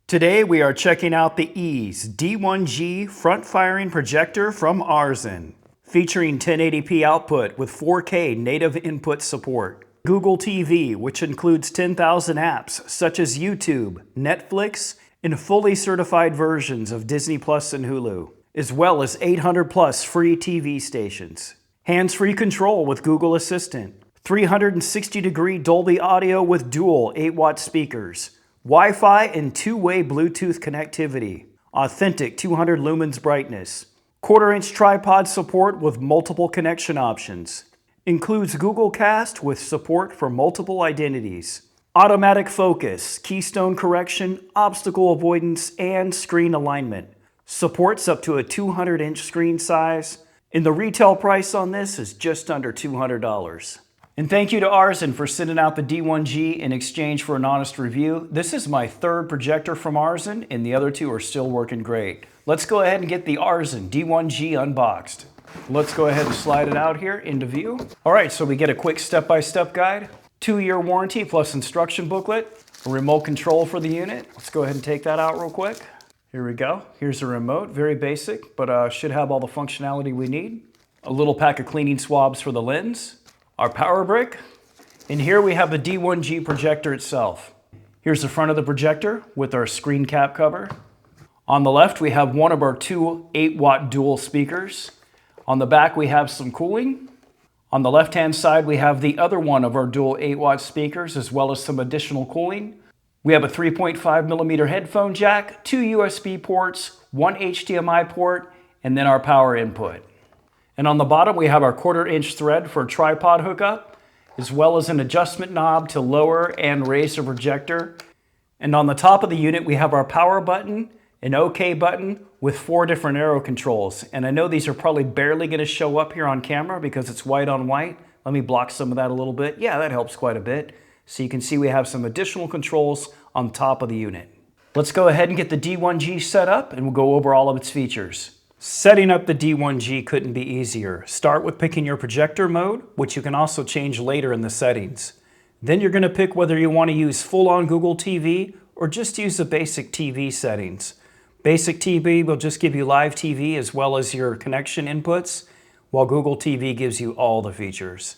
Today we are checking out the EAZZE D1G front-firing projector from Aurzen, featuring 1080p output with 4K native input support. Google TV, which includes 10,000 apps such as YouTube, Netflix, and fully certified versions of Disney Plus and Hulu, as well as 800 plus free TV stations. Hands-free control with Google Assistant, 360-degree Dolby audio with dual 8-watt speakers, Wi-Fi and two-way Bluetooth connectivity, authentic 200 lumens brightness, 1/4-inch tripod support with multiple connection options, includes Google Cast with support for multiple identities, automatic focus, keystone correction, obstacle avoidance, and screen alignment, supports up to a 200-inch screen size, and the retail price on this is just under $200. And thank you to Aurzen for sending out the D1G in exchange for an honest review. This is my third projector from Aurzen, and the other two are still working great. Let's go ahead and get the Aurzen D1G unboxed. Let's go ahead and slide it out here into view. All right, so we get a quick step-by-step guide, 2-year warranty plus instruction booklet, a remote control for the unit. Let's go ahead and take that out real quick. Here we go. Here's the remote, very basic, but should have all the functionality we need. A little pack of cleaning swabs for the lens, our power brick, and here we have the D1G projector itself. Here's the front of the projector with our screen cap cover. On the left, we have one of our two 8-watt dual speakers. On the back, we have some cooling. On the left-hand side, we have the other one of our dual 8-watt speakers, as well as some additional cooling. We have a 3.5mm headphone jack, 2 USB ports, 1 HDMI port, and then our power input. And on the bottom, we have our 1/4-inch thread for a tripod hookup, as well as an adjustment knob to lower and raise the projector. And on the top of the unit, we have our power button, an OK button with 4 different arrow controls. And I know these are probably barely going to show up here on camera because it's white on white. Let me block some of that a little bit. Yeah, that helps quite a bit. So you can see we have some additional controls on top of the unit. Let's go ahead and get the D1G set up and we'll go over all of its features. Setting up the D1G couldn't be easier. Start with picking your projector mode, which you can also change later in the settings. Then you're going to pick whether you want to use full-on Google TV or just use the basic TV settings. Basic TV will just give you live TV as well as your connection inputs, while Google TV gives you all the features.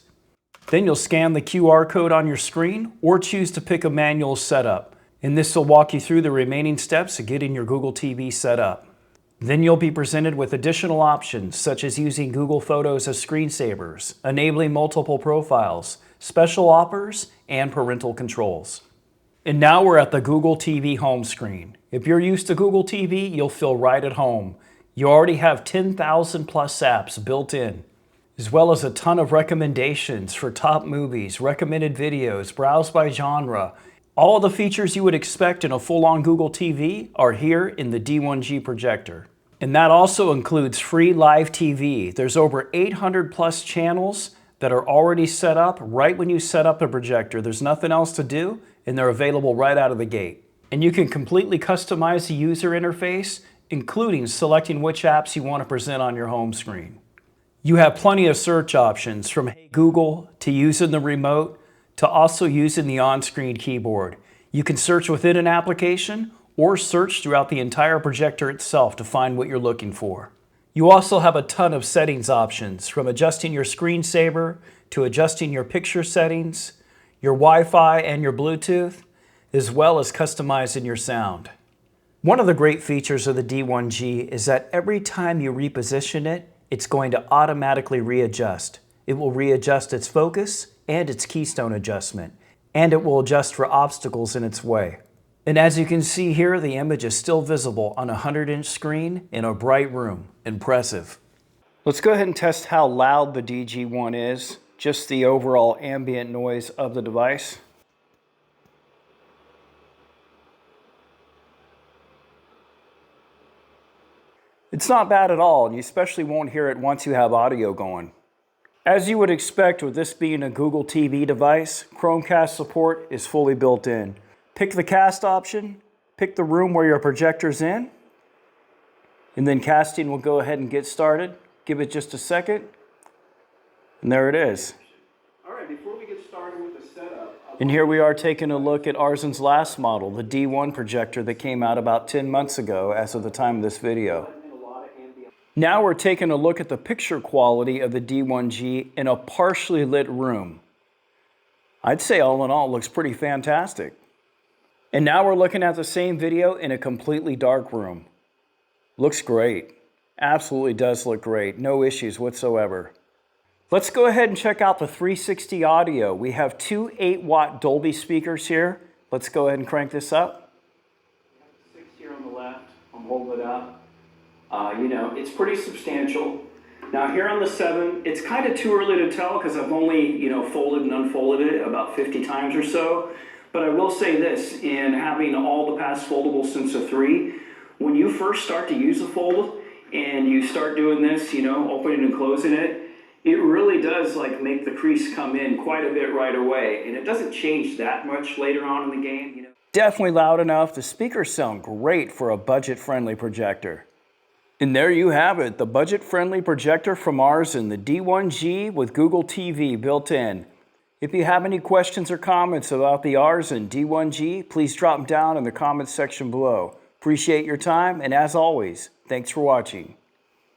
Then you'll scan the QR code on your screen or choose to pick a manual setup. And this will walk you through the remaining steps of getting your Google TV set up. Then you'll be presented with additional options such as using Google Photos as screensavers, enabling multiple profiles, special offers, and parental controls. And now we're at the Google TV home screen. If you're used to Google TV, you'll feel right at home. You already have 10,000 plus apps built in, as well as a ton of recommendations for top movies, recommended videos, browse by genre. All the features you would expect in a full-on Google TV are here in the D1G projector. And that also includes free live TV. There's over 800 plus channels that are already set up right when you set up the projector. There's nothing else to do, and they're available right out of the gate. And you can completely customize the user interface, including selecting which apps you want to present on your home screen. You have plenty of search options, from Hey Google to using the remote to also using the on-screen keyboard. You can search within an application or search throughout the entire projector itself to find what you're looking for. You also have a ton of settings options, from adjusting your screensaver to adjusting your picture settings, your Wi-Fi and your Bluetooth, as well as customizing your sound. One of the great features of the D1G is that every time you reposition it, it's going to automatically readjust. It will readjust its focus and its keystone adjustment, and it will adjust for obstacles in its way. And as you can see here, the image is still visible on a 100-inch screen in a bright room. Impressive. Let's go ahead and test how loud the DG1 is, just the overall ambient noise of the device. It's not bad at all, and you especially won't hear it once you have audio going. As you would expect with this being a Google TV device, Chromecast support is fully built in. Pick the cast option, pick the room where your projector's in, and then casting will go ahead and get started. Give it just a second, and there it is. All right, before we get started with the setup, I And here we are taking a look at Aurzen's last model, the D1 projector that came out about 10 months ago as of the time of this video. Now we're taking a look at the picture quality of the D1G in a partially lit room. I'd say all in all, it looks pretty fantastic. And now we're looking at the same video in a completely dark room. Looks great. Absolutely does look great. No issues whatsoever. Let's go ahead and check out the 360 audio. We have two 8-watt Dolby speakers here. Let's go ahead and crank this up. 6 here on the left. I'm holding it up. It's pretty substantial. Now here on the 7, it's kind of too early to tell because I've only, folded and unfolded it about 50 times or so. But I will say this, in having all the past foldables since the 3, when you first start to use a fold and you start doing this, opening and closing it, it really does make the crease come in quite a bit right away. And it doesn't change that much later on in the game. Definitely loud enough. The speakers sound great for a budget-friendly projector. And there you have it, the budget-friendly projector from Aurzen, the D1G with Google TV built in. If you have any questions or comments about the Aurzen D1G, please drop them down in the comments section below. Appreciate your time, and as always, thanks for watching.